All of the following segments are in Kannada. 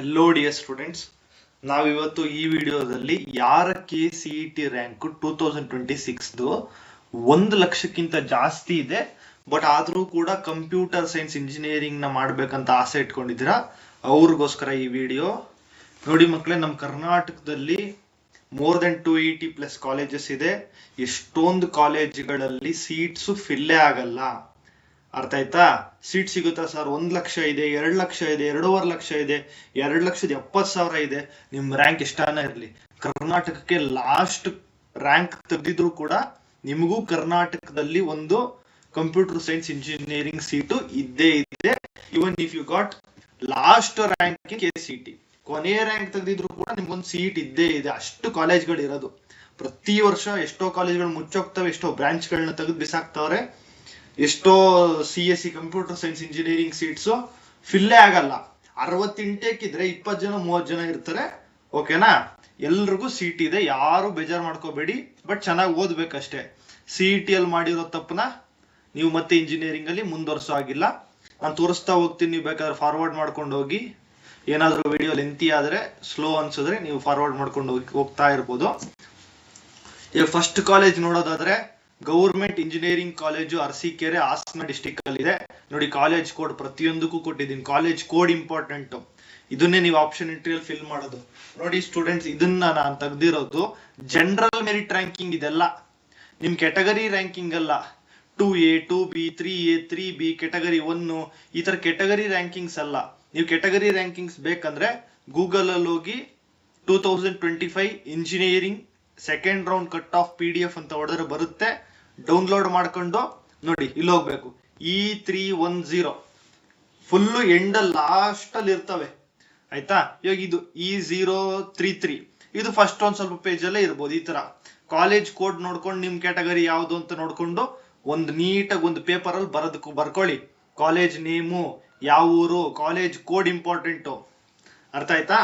ಎಲ್ಲೋ ಡಿಯರ್ ಸ್ಟೂಡೆಂಟ್ಸ್, ನಾವಿವತ್ತು ಈ ವಿಡಿಯೋದಲ್ಲಿ ಯಾರ KCET ರ್ಯಾಂಕ್ 2026 1,00,000ಕ್ಕಿಂತ ಜಾಸ್ತಿ ಇದೆ, ಬಟ್ ಆದ್ರೂ ಕೂಡ ಕಂಪ್ಯೂಟರ್ ಸೈನ್ಸ್ ಇಂಜಿನಿಯರಿಂಗ್ ನ ಮಾಡ್ಬೇಕಂತ ಆಸೆ ಇಟ್ಕೊಂಡಿದ್ದೀರಾ ಅವ್ರಿಗೋಸ್ಕರ ಈ ವಿಡಿಯೋ. ನೋಡಿ ಮಕ್ಕಳೇ, ನಮ್ಮ ಕರ್ನಾಟಕದಲ್ಲಿ ಮೋರ್ ದೆನ್ 280+ ಕಾಲೇಜಸ್ ಇದೆ. ಎಷ್ಟೊಂದು ಕಾಲೇಜ್ಗಳಲ್ಲಿ ಸೀಟ್ಸ್ ಫಿಲ್ಲೇ ಆಗಲ್ಲ. ಅರ್ಥ ಆಯ್ತಾ? ಸೀಟ್ ಸಿಗುತ್ತಾ ಸರ್? 1,00,000 ಇದೆ, 2,00,000 ಇದೆ, 2.5 ಲಕ್ಷ ಇದೆ, 2,70,000 ಇದೆ. ನಿಮ್ ರ್ಯಾಂಕ್ ಎಷ್ಟಾನ ಇರ್ಲಿ, ಕರ್ನಾಟಕಕ್ಕೆ ಲಾಸ್ಟ್ ರ್ಯಾಂಕ್ ತೆಗೆದಿದ್ರು ಕೂಡ ನಿಮಗೂ ಕರ್ನಾಟಕದಲ್ಲಿ ಒಂದು ಕಂಪ್ಯೂಟರ್ ಸೈನ್ಸ್ ಇಂಜಿನಿಯರಿಂಗ್ ಸೀಟು ಇದ್ದೇ ಇದೆ. Even if you got last rank KCET, ಕೊನೆಯ ರ್ಯಾಂಕ್ ತೆಗೆದಿದ್ರು ಕೂಡ ನಿಮ್ಗೊಂದು ಸೀಟ್ ಇದ್ದೇ ಇದೆ. ಅಷ್ಟು ಕಾಲೇಜ್ಗಳು ಇರೋದು. ಪ್ರತಿ ವರ್ಷ ಎಷ್ಟೋ ಕಾಲೇಜ್ಗಳು ಮುಚ್ಚೋಗ್ತವೆ, ಎಷ್ಟೋ ಬ್ರಾಂಚ್ಗಳನ್ನ ತೆಗೆದು ಬಿಸಾಕ್ತವ್ರೆ, ಎಷ್ಟೋ CSE computer science engineering seats ಫಿಲ್ಲೇ ಆಗಲ್ಲ. 60 ಇಂಟೇಕ್ ಇದ್ರೆ 20 ಜನ 30 ಜನ ಇರ್ತಾರೆ. ಓಕೆನಾ? ಎಲ್ರಿಗೂ ಸೀಟ್ ಇದೆ, ಯಾರು ಬೇಜಾರು ಮಾಡ್ಕೋಬೇಡಿ. ಬಟ್ ಚೆನ್ನಾಗಿ ಓದ್ಬೇಕಷ್ಟೇ. CET ಅಲ್ಲಿ ಮಾಡಿರೋ ತಪ್ಪನ ನೀವು ಮತ್ತೆ ಇಂಜಿನಿಯರಿಂಗ್ ಅಲ್ಲಿ ಮುಂದುವರ್ಸೋ ಆಗಿಲ್ಲ. ನಾನು ತೋರಿಸ್ತಾ ಹೋಗ್ತೀನಿ, ನೀವು ಬೇಕಾದ್ರೆ ಫಾರ್ವರ್ಡ್ ಮಾಡ್ಕೊಂಡು ಹೋಗಿ. ಏನಾದ್ರೂ ವಿಡಿಯೋ ಲೆಂತಿ ಆದ್ರೆ, ಸ್ಲೋ ಅನ್ಸಿದ್ರೆ ನೀವು ಫಾರ್ವರ್ಡ್ ಮಾಡ್ಕೊಂಡು ಹೋಗ್ತಾ ಇರ್ಬೋದು. ಈಗ ಫಸ್ಟ್ ಕಾಲೇಜ್ ನೋಡೋದಾದ್ರೆ government engineering college Arsikere, Hassan district ಅಲ್ಲಿ ಇದೆ. ನೋಡಿ, ಕಾಲೇಜ್ ಕೋಡ್ ಪ್ರತಿಯೊಂದಕ್ಕೂ ಕೊಟ್ಟಿದ್ದೀನಿ. College code important. ಇದನ್ನೇ ನೀವು ಆಪ್ಷನ್ ಎಂಟ್ರಿಯಲ್ಲಿ ಫಿಲ್ ಮಾಡೋದು. ನೋಡಿ ಸ್ಟೂಡೆಂಟ್ಸ್, ಇದನ್ನ ನಾನು ತೆಗ್ದಿರೋದು ಜನರಲ್ ಮೆರಿಟ್ ರ್ಯಾಂಕಿಂಗ್. ಇದೆಲ್ಲ ನಿಮ್ ಕೆಟಗರಿ ರ್ಯಾಂಕಿಂಗ್ ಅಲ್ಲ. 2A, 2B, 3A, 3B, category 1 ಈ ತರ ಕೆಟಗರಿ ರ್ಯಾಂಕಿಂಗ್ಸ್ ಅಲ್ಲ. ನೀವು ಕೆಟಗರಿ ರ್ಯಾಂಕಿಂಗ್ಸ್ ಬೇಕಂದ್ರೆ ಗೂಗಲ್ ಅಲ್ಲಿ ಹೋಗಿ 2025 engineering second round cut off PDF ಅಂತ ಹೊಡೆದ್ರೆ ಬರುತ್ತೆ. ಡೌನ್ಲೋಡ್ ಮಾಡ್ಕೊಂಡು ನೋಡಿ, ಇಲ್ಲಿ ಹೋಗ್ಬೇಕು. E310 ಫುಲ್ ಎಂಡ್ ಲಾಸ್ಟ್ ಅಲ್ಲಿ ಇರ್ತವೆ. ಆಯ್ತಾ? ಇವಾಗ ಇದು E033 ಇದು ಫಸ್ಟ್ ಒಂದ್ ಸ್ವಲ್ಪ ಪೇಜ್ ಅಲ್ಲೇ ಇರ್ಬೋದು. ಈ ತರ ಕಾಲೇಜ್ ಕೋಡ್ ನೋಡ್ಕೊಂಡು ನಿಮ್ ಕ್ಯಾಟಗರಿ ಯಾವ್ದು ಅಂತ ನೋಡ್ಕೊಂಡು ಒಂದು ನೀಟಾಗಿ ಒಂದು ಪೇಪರ್ ಅಲ್ಲಿ ಬರ್ಕೊಳ್ಳಿ. ಕಾಲೇಜ್ ನೇಮು, ಯಾವ ಊರು, ಕಾಲೇಜ್ ಕೋಡ್ ಇಂಪಾರ್ಟೆಂಟು. ಅರ್ಥ ಆಯ್ತಾ?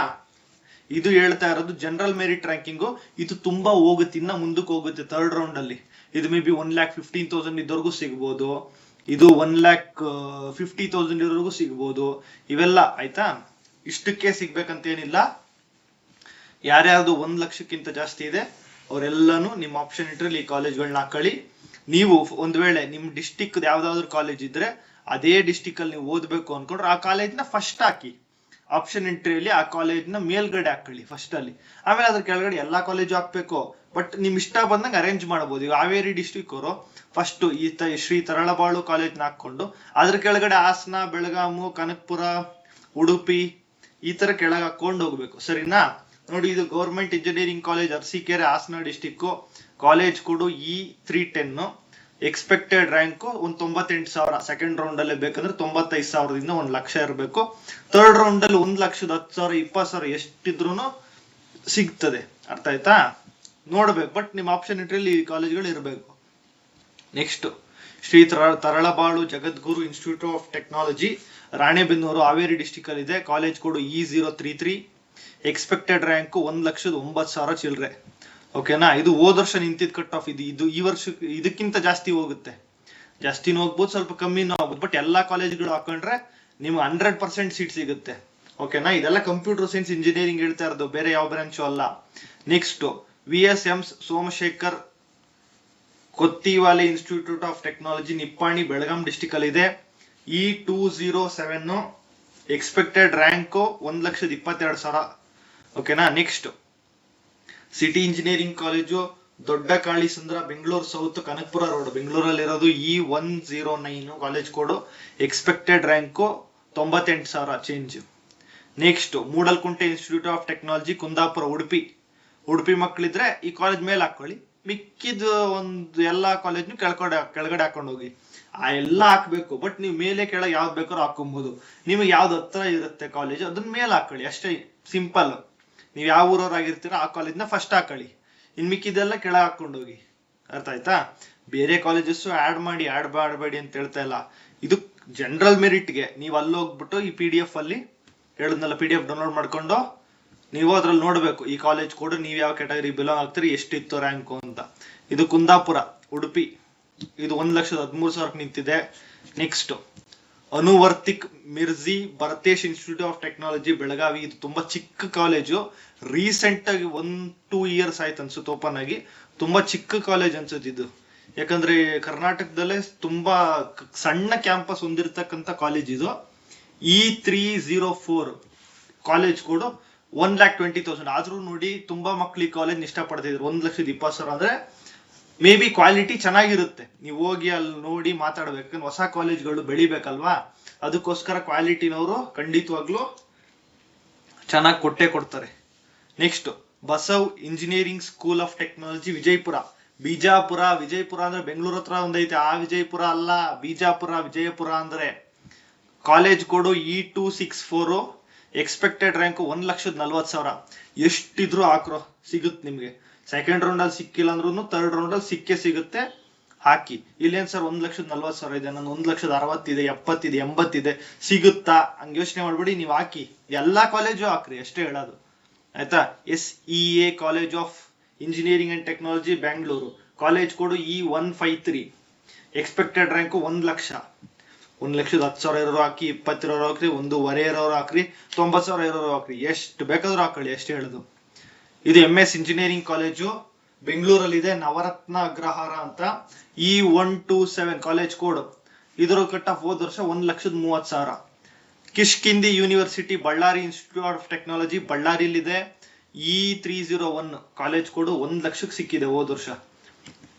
ಇದು ಹೇಳ್ತಾ ಇರೋದು ಜನರಲ್ ಮೆರಿಟ್ ರ್ಯಾಂಕಿಂಗು. ಇದು ತುಂಬಾ ಹೋಗುತ್ತೆ, ಇನ್ನ ಮುಂದಕ್ಕೆ ಹೋಗುತ್ತೆ. ಥರ್ಡ್ ರೌಂಡ್ ಅಲ್ಲಿ ಇದು ಮೇ ಬಿ 1,15,000 ಇದ್ದವರೆಗೂ ಸಿಗ್ಬೋದು. ಇದು 1,50,000 ಇರೋರ್ಗೂ ಸಿಗ್ಬೋದು. ಇವೆಲ್ಲ ಆಯ್ತಾ? ಇಷ್ಟಕ್ಕೆ ಸಿಗ್ಬೇಕಂತ ಏನಿಲ್ಲ. ಯಾರ್ಯಾವ್ದು 1,00,000ಕ್ಕಿಂತ ಜಾಸ್ತಿ ಇದೆ ಅವರೆಲ್ಲಾನು ನಿಮ್ಮ ಆಪ್ಷನ್ ಎಂಟ್ರಿಯಲ್ಲಿ ಈ ಕಾಲೇಜ್ಗಳನ್ನ ಹಾಕೊಳ್ಳಿ. ನೀವು ಒಂದ್ ವೇಳೆ ನಿಮ್ ಡಿಸ್ಟಿಕ್ ಯಾವ್ದಾದ್ರು ಕಾಲೇಜ್ ಇದ್ರೆ ಅದೇ ಡಿಸ್ಟಿಕ್ ಅಲ್ಲಿ ನೀವು ಓದ್ಬೇಕು ಅನ್ಕೊಂಡ್ರೆ ಆ ಕಾಲೇಜ್ನ ಫಸ್ಟ್ ಹಾಕಿ. ಆಪ್ಷನ್ ಎಂಟ್ರಿಯಲ್ಲಿ ಆ ಕಾಲೇಜ್ನ ಮೇಲ್ಗಡೆ ಹಾಕೊಳ್ಳಿ ಫಸ್ಟ್ ಅಲ್ಲಿ. ಆಮೇಲೆ ಅದ್ರ ಕೆಳಗಡೆ ಎಲ್ಲಾ ಕಾಲೇಜು ಹಾಕ್ಬೇಕು. ಬಟ್ ನಿಮ್ ಇಷ್ಟ ಬಂದಂಗೆ ಅರೇಂಜ್ ಮಾಡಬಹುದು. ಈಗ ಹಾವೇರಿ ಡಿಸ್ಟಿಕ್ ಅವರು ಫಸ್ಟ್ ಶ್ರೀ ತರಳಬಾಳು ಕಾಲೇಜ್ನ ಹಾಕೊಂಡು ಅದ್ರ ಕೆಳಗಡೆ ಹಾಸನ, ಬೆಳಗಾಮು, ಕನಕಪುರ, ಉಡುಪಿ ಈ ತರ ಕೆಳಗೆ ಹಾಕೊಂಡು ಹೋಗ್ಬೇಕು. ಸರಿನಾ? ನೋಡಿ, ಇದು government engineering college Arsikere, Hassan district. College code E310. Expected rank ಒಂದು 98,000. ಸೆಕೆಂಡ್ ರೌಂಡ್ ಅಲ್ಲಿ ಬೇಕಂದ್ರೆ 95,000ದಿಂದ 1,00,000 ಇರಬೇಕು. ಥರ್ಡ್ ರೌಂಡ್ ಅಲ್ಲಿ 1,10,000, 20,000 ಎಷ್ಟಿದ್ರು ಸಿಗ್ತದೆ. ಅರ್ಥ ಆಯ್ತಾ? ನೋಡ್ಬೇಕು. ಬಟ್ ನಿಮ್ಮ ಆಪ್ಷನ್ ಎಂಟ್ರಿಯಲ್ಲಿ ಈ ಕಾಲೇಜ್ಗಳು ಇರಬೇಕು. Next Shri Taralabalu Jagadguru institute of technology, Ranebennur, Haveri district ಅಲ್ಲಿ ಇದೆ. College code E033. Expected rank 1,09,000 ಚಿಲ್ಲರೆ. ಓಕೆನಾ? ಇದು ಹೋದ ವರ್ಷ ನಿಂತಿದ್ ಕಟ್ ಆಫ್. ಇದು ಈ ವರ್ಷ ಇದಕ್ಕಿಂತ ಜಾಸ್ತಿ ಹೋಗುತ್ತೆ. ಜಾಸ್ತಿನೂ ಹೋಗ್ಬೋದು, ಸ್ವಲ್ಪ ಕಮ್ಮಿನೂ ಆಗ್ಬೋದು. ಬಟ್ ಎಲ್ಲಾ ಕಾಲೇಜ್ಗಳು ಹಾಕೊಂಡ್ರೆ ನಿಮ್ಗೆ 100% ಸೀಟ್ ಸಿಗುತ್ತೆ. ಓಕೆನಾ? ಇದೆಲ್ಲ ಕಂಪ್ಯೂಟರ್ ಸೈನ್ಸ್ ಇಂಜಿನಿಯರಿಂಗ್ ಹೇಳ್ತಾ ಇರೋದು, ಬೇರೆ ಯಾವ ಬ್ರಾಂಚು ಅಲ್ಲ. Next VSM Somashekhar Kothiwale institute of technology, Nippani, Belgaum district ಅಲ್ಲಿ ಇದೆ. E207. Expected rank 1,22,000. ಓಕೆನಾ? Next city engineering college Dodda Kalisandra, Bengaluru south, Kanakapura road, ಬೆಂಗಳೂರಲ್ಲಿ ಇರೋದು. E109 college code. Expected rank 98,000 change. Next Moodalkunte institute of technology, Kundapura, Udupi. Udupi ಮಕ್ಕಳಿದ್ರೆ ಈ ಕಾಲೇಜ್ ಮೇಲೆ ಹಾಕೊಳ್ಳಿ. ಮಿಕ್ಕಿದ ಒಂದು ಎಲ್ಲಾ ಕಾಲೇಜ್ನು ಕೆಳಗಡೆ ಹಾಕೊಂಡು ಹೋಗಿ. ಆ ಎಲ್ಲ ಹಾಕ್ಬೇಕು. ಬಟ್ ನೀವು ಮೇಲೆ ಕೆಳಗೆ ಯಾವ್ದು ಬೇಕಾದ್ರೂ ಹಾಕೊಬಹುದು. ನಿಮಗೆ ಯಾವ್ದು ಹತ್ರ ಇರುತ್ತೆ ಕಾಲೇಜ್ ಅದನ್ನ ಮೇಲೆ ಹಾಕೊಳ್ಳಿ. ಅಷ್ಟೇ, ಸಿಂಪಲ್. ನೀವು ಯಾವ ಊರವರಾಗಿರ್ತೀರೋ ಆ ಕಾಲೇಜ್ನ ಫಸ್ಟ್ ಹಾಕೊಳ್ಳಿ. ಇನ್ ಮಿಕ್ಕಿದೆಲ್ಲ ಕೆಳಗೆ ಹಾಕೊಂಡು ಹೋಗಿ. ಅರ್ಥ ಆಯ್ತಾ? ಬೇರೆ ಕಾಲೇಜಸ್ ಆಡ್ ಮಾಡಬೇಡಿ ಅಂತ ಹೇಳ್ತಾ ಇಲ್ಲ. ಇದು ಜನರಲ್ ಮೆರಿಟ್ಗೆ. ನೀವು ಅಲ್ಲಿ ಹೋಗ್ಬಿಟ್ಟು ಈ PDF ಅಲ್ಲಿ ಹೇಳಿದ್ನಲ್ಲ, PDF ಡೌನ್ಲೋಡ್ ಮಾಡ್ಕೊಂಡು ನೀವು ಅದ್ರಲ್ಲಿ ನೋಡ್ಬೇಕು ಈ ಕಾಲೇಜ್ ಕೋಡ್, ನೀವು ಯಾವ ಕ್ಯಾಟಗರಿ ಬಿಲಾಂಗ್ ಆಗ್ತೀರಿ, ಎಷ್ಟಿತ್ತು ರ್ಯಾಂಕು ಅಂತ. ಇದು ಕುಂದಾಪುರ, ಉಡುಪಿ. ಇದು 1,13,000 ನಿಂತಿದೆ. Next Anuvartik Mirji Bharatesh institute of technology Belagavi. ಇದು ತುಂಬಾ ಚಿಕ್ಕ ಕಾಲೇಜು, ರೀಸೆಂಟ್ ಆಗಿ 1-2 ಇಯರ್ಸ್ ಆಯ್ತು ಅನ್ಸುತ್ತೆ ಓಪನ್ ಆಗಿ. ತುಂಬಾ ಚಿಕ್ಕ ಕಾಲೇಜ್ ಅನ್ಸುತ್ತೆ ಇದು, ಯಾಕಂದ್ರೆ ಕರ್ನಾಟಕದಲ್ಲೇ ತುಂಬಾ ಸಣ್ಣ ಕ್ಯಾಂಪಸ್ ಹೊಂದಿರತಕ್ಕಂತ ಕಾಲೇಜ್ ಇದು. E304 college code 1,20,000. ಆದ್ರೂ ನೋಡಿ ತುಂಬಾ ಮಕ್ಳು ಈ ಕಾಲೇಜ್ ಇಷ್ಟಪಡ್ತಿದ್ರು. 1,20,000 ಅಂದ್ರೆ ಮೇ ಬಿ ಕ್ವಾಲಿಟಿ ಚೆನ್ನಾಗಿರುತ್ತೆ, ನೀವು ಹೋಗಿ ಅಲ್ಲಿ ನೋಡಿ ಮಾತಾಡ್ಬೇಕು. ಯಾಕಂದ್ರೆ ಹೊಸ ಕಾಲೇಜ್ಗಳು ಬೆಳಿಬೇಕಲ್ವಾ, ಅದಕ್ಕೋಸ್ಕರ ಕ್ವಾಲಿಟಿನವರು ಖಂಡಿತವಾಗ್ಲೂ ಚೆನ್ನಾಗಿ ಕೊಟ್ಟೆ ಕೊಡ್ತಾರೆ. Next Basav engineering school of technology Vijayapura. Vijayapura ಅಂದ್ರೆ ಬೆಂಗಳೂರು ಹತ್ರ ಒಂದೈತೆ, ಆ ವಿಜಯಪುರ ಅಲ್ಲ, ಬಿಜಾಪುರ ವಿಜಯಪುರ ಅಂದ್ರೆ. ಕಾಲೇಜ್ ಕೋಡು E264. Expected rank 1,40,000. ಎಷ್ಟಿದ್ರು ಹಾಕ್ರೋ ಸಿಗುತ್ತೆ ನಿಮ್ಗೆ. ಸೆಕೆಂಡ್ ರೌಂಡ್ ಅಲ್ಲಿ ಸಿಕ್ಕಿಲ್ಲ ಅಂದ್ರೂ ಥರ್ಡ್ ರೌಂಡ್ ಅಲ್ಲಿ ಸಿಗುತ್ತೆ, ಹಾಕಿ. ಇಲ್ಲೇನ್ ಸರ್ 1,40,000 ಇದೆ, ನಾನು 1,60,000 ಇದೆ, 70 ಇದೆ, 80 ಇದೆ, ಸಿಗುತ್ತಾ ಹಂಗ ಯೋಚನೆ ಮಾಡ್ಬೇಡಿ, ನೀವು ಹಾಕಿ. ಎಲ್ಲಾ ಕಾಲೇಜು ಹಾಕ್ರಿ ಅಷ್ಟೇ ಹೇಳೋದು, ಆಯ್ತಾ. SEA college of engineering and technology Bangalore. College code E153. Expected rank 1,00,000. 1,10,000 ಇರೋರು ಹಾಕಿ, 20 ಇರೋರು ಹಾಕ್ರಿ, 1.5 ಇರೋರು ಹಾಕ್ರಿ, 90,000 ಇರೋರು ಹಾಕ್ರಿ, ಎಷ್ಟು ಬೇಕಾದ್ರೂ ಹಾಕೊಳ್ಳಿ ಅಷ್ಟೇ ಹೇಳುದು. ಇದು MS ಇಂಜಿನಿಯರಿಂಗ್ ಕಾಲೇಜು ಬೆಂಗಳೂರಲ್ಲಿ ಇದೆ, ನವರತ್ನ ಅಗ್ರಹಾರ ಅಂತ. E127 college code. ಇದರ ಕಟ್ ಆಫ್ ಹೋದ ವರ್ಷ 1,30,000. Kishkindi university Ballari institute of technology ಬಳ್ಳಾರಿಲಿದೆ. E301 ಕಾಲೇಜ್ ಕೋಡ್ 1,00,000 ಸಿಕ್ಕಿದೆ ಹೋದ ವರ್ಷ.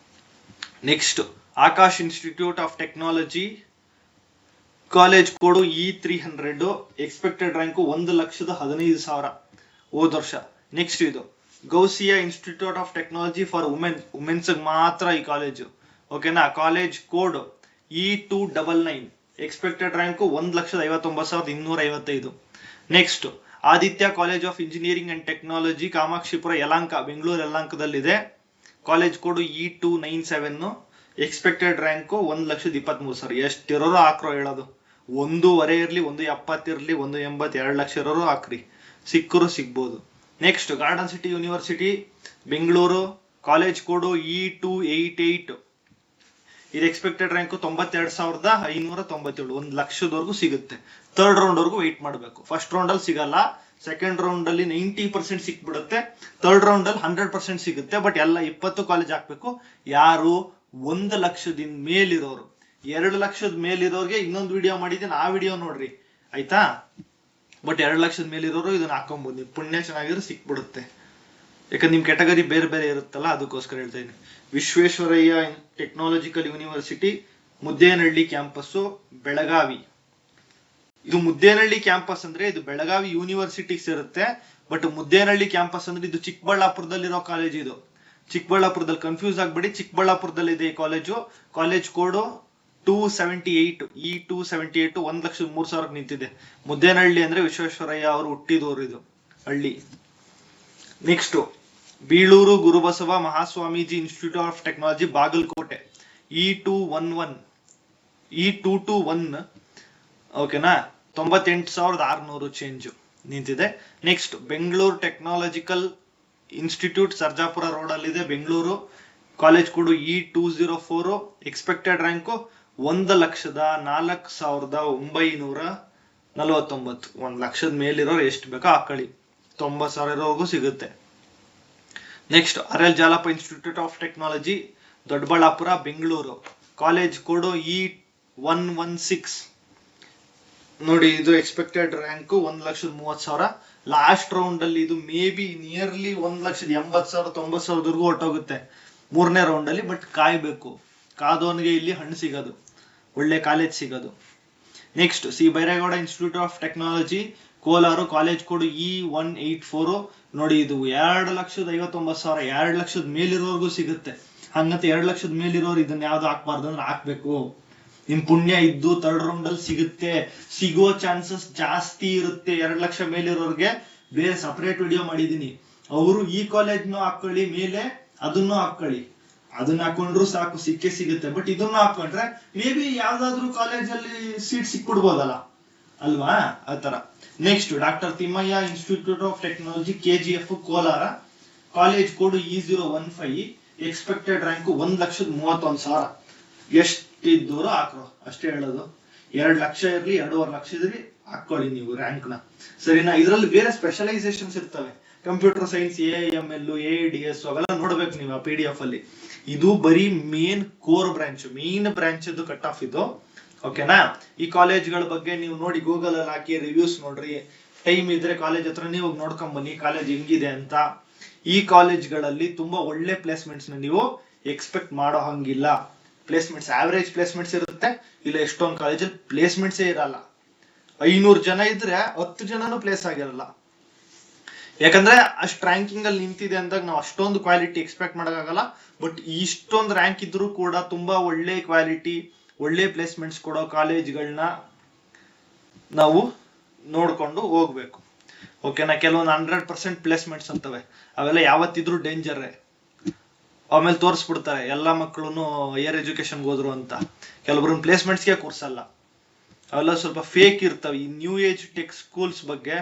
Next Akash institute of technology college code E300. Expected rank 1,15,000 ಹೋದ ವರ್ಷ. ನೆಕ್ಸ್ಟ್ ಇದು Ghousia institute of technology for womens ಮಾತ್ರ ಈ ಕಾಲೇಜು, ಓಕೆನಾ. College code E299. Expected rank 1,59,255. Next Aditya college of engineering and technology Kamakshipura Yelahanka, Bengaluru ಯಲಹಂಕದಲ್ಲಿದೆ. College code E297. Expected rank 1,23,000. ಎಷ್ಟಿರೋರು ಹಾಕ್ರೋ ಹೇಳೋದು. 1.5 ಇರ್ಲಿ, 1.70 ಇರ್ಲಿ, 1.80, 2,00,000 ಇರೋರು ಹಾಕ್ರಿ, ಸಿಕ್ಕರು ಸಿಗ್ಬೋದು. Next garden city university Bengaluru. College code E288. ಇದು ಎಕ್ಸ್ಪೆಕ್ಟೆಡ್ ರ್ಯಾಂಕ್ 92,597. 1,00,000 ಸಿಗುತ್ತೆ. ಥರ್ಡ್ ರೌಂಡ್ ವರ್ಗು ವೆಯ್ಟ್ ಮಾಡಬೇಕು. ಫಸ್ಟ್ ರೌಂಡ್ ಅಲ್ಲಿ ಸಿಗಲ್ಲ, ಸೆಕೆಂಡ್ ರೌಂಡ್ ಅಲ್ಲಿ 90% ಸಿಕ್ಬಿಡುತ್ತೆ, ಥರ್ಡ್ ರೌಂಡ್ ಅಲ್ಲಿ 100% ಸಿಗುತ್ತೆ. ಬಟ್ ಎಲ್ಲ 20 ಕಾಲೇಜ್ ಹಾಕ್ಬೇಕು. ಯಾರು 1,00,000 ಮೇಲಿರೋರು. 2,00,000 ಮೇಲಿರೋರ್ಗೆ ಇನ್ನೊಂದು ವಿಡಿಯೋ ಮಾಡಿದ್ದೀನಿ, ಆ ವಿಡಿಯೋ ನೋಡ್ರಿ ಆಯ್ತಾ. ಬಟ್ 2,00,000 ಮೇಲಿರೋರು ಇದನ್ನ ಹಾಕೊಂಬೋದು, ನೀವು ಪುಣ್ಯ ಚೆನ್ನಾಗಿದ್ರೆ ಸಿಕ್ಬಿಡುತ್ತೆ. ಯಾಕಂದ್ರೆ ನಿಮ್ ಕ್ಯಾಟಗರಿ ಬೇರೆ ಬೇರೆ ಇರುತ್ತಲ್ಲ, ಅದಕ್ಕೋಸ್ಕರ ಹೇಳ್ತಾ ಇದ್ದೀನಿ. Visvesvaraya technological university Muddenahalli campus Belagavi. ಇದು ಮುದ್ದೇನಹಳ್ಳಿ ಕ್ಯಾಂಪಸ್ ಅಂದ್ರೆ ಇದು ಬೆಳಗಾವಿ ಯೂನಿವರ್ಸಿಟಿ ಸೇರುತ್ತೆ. ಬಟ್ ಮುದ್ದೇನಹಳ್ಳಿ ಕ್ಯಾಂಪಸ್ ಅಂದ್ರೆ ಇದು ಚಿಕ್ಕಬಳ್ಳಾಪುರದಲ್ಲಿರೋ ಕಾಲೇಜ್. ಇದು ಚಿಕ್ಕಬಳ್ಳಾಪುರದಲ್ಲಿ, ಕನ್ಫ್ಯೂಸ್ ಆಗ್ಬೇಡಿ, ಚಿಕ್ಕಬಳ್ಳಾಪುರದಲ್ಲಿ ಇದೆ ಈ ಕಾಲೇಜು. ಕಾಲೇಜ್ ಕೋಡು 278. E278. 1,03,000 ನಿಂತಿದೆ. ಮುದ್ದೇನಹಳ್ಳಿ ಅಂದ್ರೆ ವಿಶ್ವೇಶ್ವರಯ್ಯ ಅವರು ಹುಟ್ಟಿದವರು ಇದು ಹಳ್ಳಿ. Next Biluru Gurubasava Mahaswamiji institute of technology Bagalkote. E221. ಓಕೆನಾ, 98,600 ಚೇಂಜ್ ನಿಂತಿದೆ. Next Bengaluru technological institute Sarjapura road ಅಲ್ಲಿದೆ Bengaluru. College code E204. Expected rank 1,04,949. 1,00,000 ಮೇಲಿರೋರು ಎಷ್ಟು ಬೇಕೋ ಹಾಕೊಳ್ಳಿ, 90,000 ಇರೋವರೆಗೂ ಸಿಗುತ್ತೆ. Next RL Jalappa institute of technology Doddaballapura Bengaluru. College code E116. ನೋಡಿ, ಇದು ಎಕ್ಸ್ಪೆಕ್ಟೆಡ್ ರ್ಯಾಂಕ್ 1,30,000. ಲಾಸ್ಟ್ ರೌಂಡ್ ಅಲ್ಲಿ ಇದು ಮೇ ಬಿ ನಿಯರ್ಲಿ 1,80,000 90,000 ಹೊರಟೋಗುತ್ತೆ ಮೂರನೇ ರೌಂಡ್ ಅಲ್ಲಿ. ಬಟ್ ಕಾಯ್ಬೇಕು, ಕಾದೋನ್ಗೆ ಇಲ್ಲಿ ಹಣ್ಣು ಸಿಗೋದು, ಒಳ್ಳೆ ಕಾಲೇಜ್ ಸಿಗೋದು. Next C Byregowda institute of technology Kolar. College code E184. ನೋಡಿ, ಇದು 2,59,000. 2,00,000 ಮೇಲಿರೋರ್ಗೂ ಸಿಗುತ್ತೆ. ಹಂಗಂತ 2,00,000 ಮೇಲಿರೋರು ಇದನ್ನ ಯಾವ್ದು ಹಾಕ್ಬಾರ್ದು ಅಂದ್ರೆ ಹಾಕ್ಬೇಕು. ನಿಮ್ ಪುಣ್ಯ ಇದ್ದು ಥರ್ಡ್ ರೌಂಡ್ ಅಲ್ಲಿ ಸಿಗುತ್ತೆ, ಸಿಗೋ ಚಾನ್ಸಸ್ ಜಾಸ್ತಿ ಇರುತ್ತೆ. 2,00,000 ಮೇಲಿರೋರ್ಗೆ ಬೇರೆ ಸಪರೇಟ್ ವಿಡಿಯೋ ಮಾಡಿದೀನಿ. ಅವರು ಈ ಕಾಲೇಜ್ನು ಹಾಕೊಳ್ಳಿ, ಮೇಲೆ ಅದನ್ನು ಹಾಕೊಳ್ಳಿ, ಅದನ್ನ ಹಾಕೊಂಡ್ರು ಸಾಕು, ಸಿಕ್ಕೇ ಸಿಗುತ್ತೆ. ಬಟ್ ಇದನ್ನು ಹಾಕೊಂಡ್ರೆ ಮೇ ಬಿ ಯಾವ್ದಾದ್ರು ಕಾಲೇಜಲ್ಲಿ ಸೀಟ್ ಸಿಕ್ಬಿಡ್ಬೋದಲ್ಲ ಅಲ್ವಾ, ಆತರ. Next doctor Thimmaiah institute of technology KGF Kolar. College code E015. Expected rank 1,31,000. ಎಷ್ಟಿದ್ದವರು ಹಾಕ್ರು ಅಷ್ಟೇ ಹೇಳೋದು. 2 ಲಕ್ಷ ಇರ್ಲಿ 2.5 ಲಕ್ಷ ಇದ್ರಿ ಹಾಕೊಳ್ಳಿ ನೀವು ರ್ಯಾಂಕ್ ನ, ಸರಿನಾ. ಇದ್ರಲ್ಲಿ ಬೇರೆ ಸ್ಪೆಷಲೈಸೇಷನ್ಸ್ ಇರ್ತವೆ, ಕಂಪ್ಯೂಟರ್ ಸೈನ್ಸ್, AIML, AIDS ಅವೆಲ್ಲ ನೋಡ್ಬೇಕು ನೀವು ಆ PDF ಅಲ್ಲಿ. ಇದು ಬರೀ main core branch, main branch cut off ಇದು, ಓಕೆನಾ. ಈ ಕಾಲೇಜ್ಗಳ ಬಗ್ಗೆ ನೀವು ನೋಡಿ, ಗೂಗಲ್ ಅಲ್ಲಿ ಹಾಕಿ ರಿವ್ಯೂಸ್ ನೋಡ್ರಿ, ಟೈಮ್ ಇದ್ರೆ ಕಾಲೇಜ್ ಹತ್ರ ನೀವು ನೋಡ್ಕೊಂಡ್ ಬನ್ನಿ ಕಾಲೇಜ್ ಹೆಂಗಿದೆ ಅಂತ. ಈ ಕಾಲೇಜ್ಗಳಲ್ಲಿ ತುಂಬಾ ಒಳ್ಳೆ ಪ್ಲೇಸ್ಮೆಂಟ್ಸ್ ನೀವು ಎಕ್ಸ್ಪೆಕ್ಟ್ ಮಾಡೋ ಹಂಗಿಲ್ಲ. ಪ್ಲೇಸ್ಮೆಂಟ್ಸ್ ಆವರೇಜ್ ಪ್ಲೇಸ್ಮೆಂಟ್ಸ್ ಇರುತ್ತೆ, ಇಲ್ಲ ಎಷ್ಟೊಂದು ಕಾಲೇಜಲ್ಲಿ ಪ್ಲೇಸ್ಮೆಂಟ್ಸೇ ಇರಲ್ಲ. 500 ಜನ ಇದ್ರೆ 10 ಜನನು ಪ್ಲೇಸ್ ಆಗಿರಲ್ಲ. ಯಾಕಂದ್ರೆ ಅಷ್ಟು ರ್ಯಾಂಕಿಂಗ್ ಅಲ್ಲಿ ನಿಂತಿದೆ ಅಂದಾಗ ನಾವು ಅಷ್ಟೊಂದು ಕ್ವಾಲಿಟಿ ಎಕ್ಸ್ಪೆಕ್ಟ್ ಮಾಡೋಕ್ಕಾಗಲ್ಲ. ಬಟ್ ಇಷ್ಟೊಂದು ರ್ಯಾಂಕ್ ಇದ್ರೂ ಕೂಡ ತುಂಬಾ ಒಳ್ಳೆ ಕ್ವಾಲಿಟಿ, ಒಳ್ಳೆ ಪ್ಲೇಸ್ಮೆಂಟ್ಸ್ ಕೊಡೋ ಕಾಲೇಜ್ಗಳನ್ನ ನಾವು ನೋಡ್ಕೊಂಡು ಹೋಗ್ಬೇಕು, ಓಕೆನಾ. ಕೆಲವೊಂದು 100% ಪ್ಲೇಸ್ಮೆಂಟ್ಸ್ ಅಂತವೆ, ಅವೆಲ್ಲ ಯಾವತ್ತಿದ್ರು ಡೇಂಜರೇ. ಆಮೇಲೆ ತೋರಿಸ್ಬಿಡ್ತಾರೆ ಎಲ್ಲಾ ಮಕ್ಕಳು ಹೈಯರ್ ಎಜುಕೇಶನ್ಗೆ ಹೋದ್ರು ಅಂತ, ಕೆಲವೊಬ್ರು ಪ್ಲೇಸ್ಮೆಂಟ್ಸ್ಗೆ ಕೂರ್ಸಲ್ಲ. ಅವೆಲ್ಲ ಸ್ವಲ್ಪ ಫೇಕ್ ಇರ್ತವೆ. ಈ ನ್ಯೂ ಏಜ್ ಟೆಕ್ ಸ್ಕೂಲ್ಸ್ ಬಗ್ಗೆ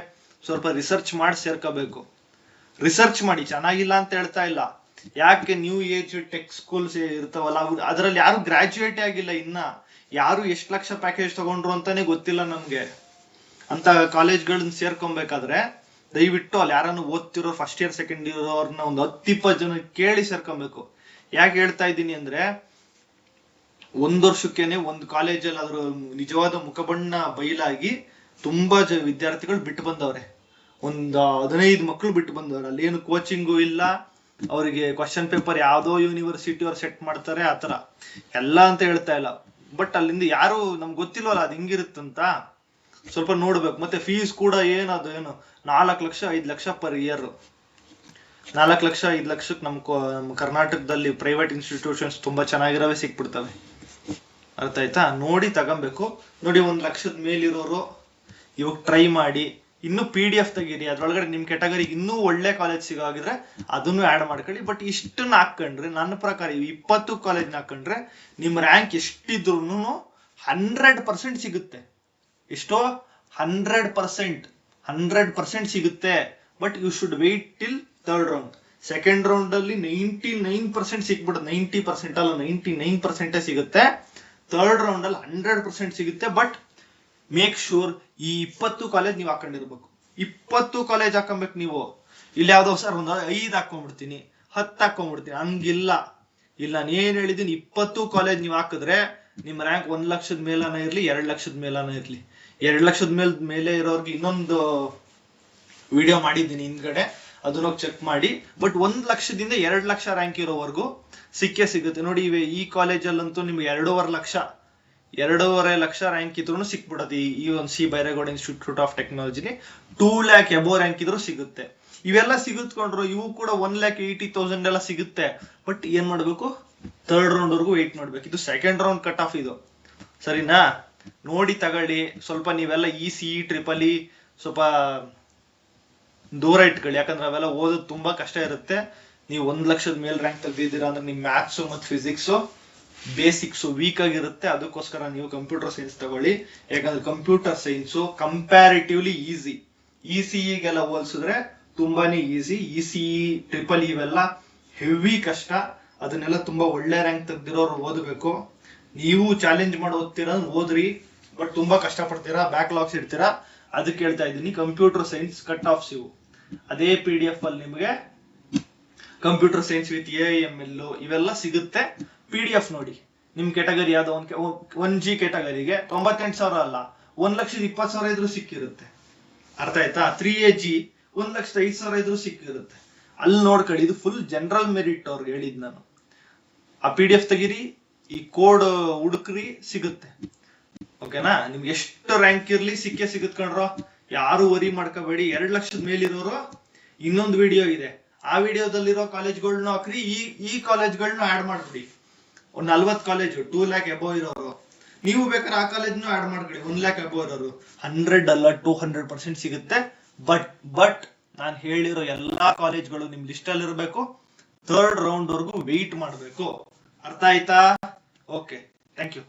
ಸ್ವಲ್ಪ ರಿಸರ್ಚ್ ಮಾಡಿ ಸೇರ್ಕೋಬೇಕು. ರಿಸರ್ಚ್ ಮಾಡಿ, ಚೆನ್ನಾಗಿಲ್ಲ ಅಂತ ಹೇಳ್ತಾ ಇಲ್ಲ. ಯಾಕೆ ನ್ಯೂ ಏಜ್ ಟೆಕ್ ಸ್ಕೂಲ್ಸ್ ಇರ್ತಾವಲ್ಲ, ಅದ್ರಲ್ಲಿ ಯಾರು ಗ್ರಾಜುಯೇಟ್ ಆಗಿಲ್ಲ, ಇನ್ನ ಯಾರು ಎಷ್ಟು ಲಕ್ಷ ಪ್ಯಾಕೇಜ್ ತಗೊಂಡ್ರು ಅಂತಾನೆ ಗೊತ್ತಿಲ್ಲ ನಮ್ಗೆ. ಅಂತ ಕಾಲೇಜ್ಗಳನ್ನ ಸೇರ್ಕೊಬೇಕಾದ್ರೆ ದಯವಿಟ್ಟು ಅಲ್ಲಿ ಯಾರನ್ನು ಓದ್ತಿರೋ ಫಸ್ಟ್ ಇಯರ್ ಸೆಕೆಂಡ್ ಇಯರ್ ಅವ್ರನ್ನ ಒಂದು 10-20 ಜನ ಕೇಳಿ ಸೇರ್ಕೊಬೇಕು. ಯಾಕೆ ಹೇಳ್ತಾ ಇದ್ದೀನಿ ಅಂದ್ರೆ, 1 ವರ್ಷಕ್ಕೇನೆ ಒಂದು ಕಾಲೇಜಲ್ಲಿ ಅದ್ರ ನಿಜವಾದ ಮುಖಬಣ್ಣ ಬಯಲಾಗಿ ತುಂಬಾ ವಿದ್ಯಾರ್ಥಿಗಳು ಬಿಟ್ಟು ಬಂದವ್ರೆ. ಒಂದು 15 ಮಕ್ಕಳು ಬಿಟ್ಟು ಬಂದವ್ರೆ. ಅಲ್ಲಿ ಏನು ಕೋಚಿಂಗು ಇಲ್ಲ, ಅವರಿಗೆ ಕ್ವಶನ್ ಪೇಪರ್ ಯಾವ್ದೋ ಯೂನಿವರ್ಸಿಟಿ ಅವ್ರು ಸೆಟ್ ಮಾಡ್ತಾರೆ ಆತರ ಎಲ್ಲ ಅಂತ ಹೇಳ್ತಾ ಇಲ್ಲ. ಬಟ್ ಅಲ್ಲಿಂದ ಯಾರು ನಮ್ಗೆ ಗೊತ್ತಿಲ್ವಲ್ಲ ಅದು ಹೆಂಗಿರುತ್ತಂತ, ಸ್ವಲ್ಪ ನೋಡ್ಬೇಕು. ಮತ್ತೆ ಫೀಸ್ ಕೂಡ ಏನು 4 ಲಕ್ಷ 5 ಲಕ್ಷ ಪರ್ ಇಯರ್. 4 ಲಕ್ಷ 5 ಲಕ್ಷಕ್ಕೆ ನಮ್ಮ ಕರ್ನಾಟಕದಲ್ಲಿ ಪ್ರೈವೇಟ್ ಇನ್ಸ್ಟಿಟ್ಯೂಷನ್ಸ್ ತುಂಬಾ ಚೆನ್ನಾಗಿರೋವೇ ಸಿಕ್ಬಿಡ್ತವೆ, ಅರ್ಥ ಆಯ್ತಾ. ನೋಡಿ ತಗೊಬೇಕು. ನೋಡಿ 1 ಲಕ್ಷದ ಮೇಲಿರೋರು ಇವಾಗ ಟ್ರೈ ಮಾಡಿ. ಇನ್ನು PDF ತೆಗೀರಿ, ಅದ್ರೊಳಗಡೆ ನಿಮ್ ಕೆಟಗರಿಗೆ ಇನ್ನೂ ಒಳ್ಳೆ ಕಾಲೇಜ್ ಸಿಗೋಗಿದ್ರೆ ಅದನ್ನು ಆಡ್ ಮಾಡ್ಕೊಳ್ಳಿ. ಬಟ್ ಇಷ್ಟನ್ನ ಹಾಕೊಂಡ್ರೆ, ನನ್ನ ಪ್ರಕಾರ 20 ಕಾಲೇಜ್ನ ಹಾಕೊಂಡ್ರೆ ನಿಮ್ ರ್ಯಾಂಕ್ ಎಷ್ಟಿದ್ರು 100% ಸಿಗುತ್ತೆ. ಎಷ್ಟೋ 100% ಸಿಗುತ್ತೆ. But you should wait till 3rd round. Second round ಅಲ್ಲಿ 99% ಸಿಕ್ಬಿಡುತ್ತೆ. 90% ಅಲ್ಲ, 99% ಸಿಗುತ್ತೆ. 3rd ರೌಂಡ್ ಅಲ್ಲಿ 100% ಸಿಗುತ್ತೆ. ಬಟ್ ಮೇಕ್ ಶೂರ್ ಈ 20 ಕಾಲೇಜ್ ನೀವು ಹಾಕೊಂಡಿರ್ಬೇಕು. 20 ಕಾಲೇಜ್ ಹಾಕೊಬೇಕು ನೀವು. ಇಲ್ಲಿ ಯಾವ್ದೋ ಸರ್ ಒಂದು 5 ಹಾಕೊಂಡ್ಬಿಡ್ತೀನಿ, 10 ಹಾಕೊಂಡ್ಬಿಡ್ತೀನಿ, ಹಂಗಿಲ್ಲ. ಇಲ್ಲ, ನಾನು ಏನ್ ಹೇಳಿದೀನಿ, 20 ಕಾಲೇಜ್ ನೀವು ಹಾಕಿದ್ರೆ ನಿಮ್ ರ್ಯಾಂಕ್ 1 ಲಕ್ಷದ ಮೇಲಾನ ಇರ್ಲಿ, 2 ಲಕ್ಷದ ಮೇಲಾನ ಇರ್ಲಿ. 2 ಲಕ್ಷದ ಮೇಲೆ ಇರೋರ್ಗೆ ಇನ್ನೊಂದು ವಿಡಿಯೋ ಮಾಡಿದ್ದೀನಿ ಹಿಂದ್ಗಡೆ, ಅದನ್ನ ಚೆಕ್ ಮಾಡಿ. ಬಟ್ 1 ಲಕ್ಷದಿಂದ 2 ಲಕ್ಷ ರ್ಯಾಂಕ್ ಇರೋವರೆಗೂ ಸಿಕ್ಕೇ ಸಿಗುತ್ತೆ. ನೋಡಿ, ಈ ಕಾಲೇಜಲ್ಲಂತೂ ನಿಮ್ಗೆ 2.5 ಲಕ್ಷ ರ್ಯಾಂಕ್ ಇದ್ರೂ ಸಿಕ್ಬಿಡತ್ತೆ. ಈ ಒಂದು ಸಿ ಬೈರೇಗೌಡ ಇನ್ಸ್ಟಿಟ್ಯೂಟ್ ಆಫ್ ಟೆಕ್ನಾಲಜಿಲಿ 2 lakh ಎಬೋ ರ್ಯಾಂಕ್ ಇದ್ರೂ ಸಿಗುತ್ತೆ. ಇವೆಲ್ಲ ಸಿಗುತ್ಕೊಂಡ್ರು ಇವು ಕೂಡ 1,80,000 ಎಲ್ಲ ಸಿಗುತ್ತೆ. ಬಟ್ ಏನ್ ಮಾಡ್ಬೇಕು, 3rd ರೌಂಡ್ ವರ್ಗು ವೇಟ್ ಮಾಡ್ಬೇಕು. ಇದು ಸೆಕೆಂಡ್ ರೌಂಡ್ ಕಟ್ ಆಫ್ ಇದು, ಸರಿನಾ. ನೋಡಿ ತಗೊಳ್ಳಿ. ಸ್ವಲ್ಪ ನೀವೆಲ್ಲ ECE ಟ್ರಿಪಲ್ ಇ ಸ್ವಲ್ಪ ದೂರ ಇಟ್ಕೊಳ್ಳಿ, ಯಾಕಂದ್ರೆ ಅವೆಲ್ಲ ಓದೋದು ತುಂಬಾ ಕಷ್ಟ ಇರುತ್ತೆ. ನೀವು 1 ಲಕ್ಷದ ಮೇಲ್ ರ್ಯಾಂಕ್ ತೆಗ್ದಿದ್ದೀರಾ ಅಂದ್ರೆ ನಿಮ್ ಮ್ಯಾಥ್ಸ್ ಮತ್ತು ಫಿಸಿಕ್ಸ್ ಬೇಸಿಕ್ಸ್ ವೀಕ್ ಆಗಿರುತ್ತೆ. ಅದಕ್ಕೋಸ್ಕರ ನೀವು ಕಂಪ್ಯೂಟರ್ ಸೈನ್ಸ್ ತಗೊಳ್ಳಿ. ಯಾಕಂದ್ರೆ ಕಂಪ್ಯೂಟರ್ ಸೈನ್ಸ್ ಕಂಪ್ಯಾರಿಟಿವ್ಲಿ ಈಸಿ. ECEಗೆಲ್ಲ ಹೋಲಿಸಿದ್ರೆ ತುಂಬಾನೇ ಈಸಿ. ECE ಟ್ರಿಪಲ್ ಇವೆಲ್ಲ ಹೆವಿ ಕಷ್ಟ. ಅದನ್ನೆಲ್ಲ ತುಂಬಾ ಒಳ್ಳೆ ರ್ಯಾಂಕ್ ತೆಗ್ದಿರೋರು ಓದಬೇಕು. ನೀವು ಚಾಲೆಂಜ್ ಮಾಡಿ ಓದ್ತೀರಾ, ಓದ್ರಿ. ಬಟ್ ತುಂಬಾ ಕಷ್ಟ ಪಡ್ತೀರಾ, ಬ್ಯಾಕ್ಲಾಗ್ಸ್ ಇಡ್ತೀರಾ. ಅದಕ್ಕೆ ಹೇಳ್ತಾ ಇದ್ದೀನಿ, ಕಂಪ್ಯೂಟರ್ ಸೈನ್ಸ್ ಕಟ್ ಆಫ್ಸ್ ಇವು ಅದೇ PDF ಅಲ್ಲಿ ನಿಮಗೆ ಕಂಪ್ಯೂಟರ್ ಸೈನ್ಸ್ ವಿತ್ AIML ಇವೆಲ್ಲ ಸಿಗುತ್ತೆ. PDF ನೋಡಿ, ನಿಮ್ ಕೆಟಗರಿ ಯಾವ್ದೋ 1G ಕೆಟಗರಿಗೆ 98,000 ಅಲ್ಲ, 1,20,000 ಇದ್ರೂ ಸಿಕ್ಕಿರುತ್ತೆ, ಅರ್ಥ ಆಯ್ತಾ. 3AG 1,05,000 ಇದ್ರೂ ಸಿಕ್ಕಿರುತ್ತೆ. ಅಲ್ಲಿ ನೋಡ್ಕೊಳ್ಳಿ. ಇದು ಫುಲ್ ಜನರಲ್ ಮೆರಿಟ್ ಅವ್ರಿಗೆ ಹೇಳಿದ್ ನಾನು. ಆ PDF ತೆಗೀರಿ, ಈ ಕೋಡ್ ಹುಡುಕ್ರಿ, ಸಿಗುತ್ತೆ, ಓಕೆನಾ. ನಿಮ್ಗೆ ಎಷ್ಟು ರ್ಯಾಂಕ್ ಇರ್ಲಿ ಸಿಕ್ಕೇ ಸಿಗುತ್ಕೊಂಡ್ರು, ಯಾರು ವರಿ ಮಾಡ್ಕೋಬೇಡಿ. 2 ಲಕ್ಷದ ಮೇಲಿರೋರು ಇನ್ನೊಂದು ವಿಡಿಯೋ ಇದೆ, ಆ ವಿಡಿಯೋದಲ್ಲಿರೋ ಕಾಲೇಜ್ಗಳನ್ನ ಹಾಕ್ರಿ. ಈ ಕಾಲೇಜ್ಗಳನ್ನ ಆಡ್ ಮಾಡ್ಬಿಡಿ. ಒಂದು 40 ಕಾಲೇಜು 2 lakh ಎಬೋ ಇರೋರು, ನೀವು ಬೇಕಾದ್ರೆ ಆ ಕಾಲೇಜ್ನು ಆಡ್ ಮಾಡ್ಕೊಳ್ಳಿ. 1 lakh ಎಬೋ ಇರೋರು 100 ಅಲ್ಲ 200% ಸಿಗುತ್ತೆ. ಬಟ್ ನಾನು ಹೇಳಿರೋ ಎಲ್ಲಾ ಕಾಲೇಜ್ಗಳು ನಿಮ್ ಲಿಸ್ಟ್ ಅಲ್ಲಿ ಇರಬೇಕು. 3rd ರೌಂಡ್ ವರ್ಗು ವೆಯ್ಟ್ ಮಾಡ್ಬೇಕು, ಅರ್ಥ ಆಯ್ತಾ. Okay, thank you.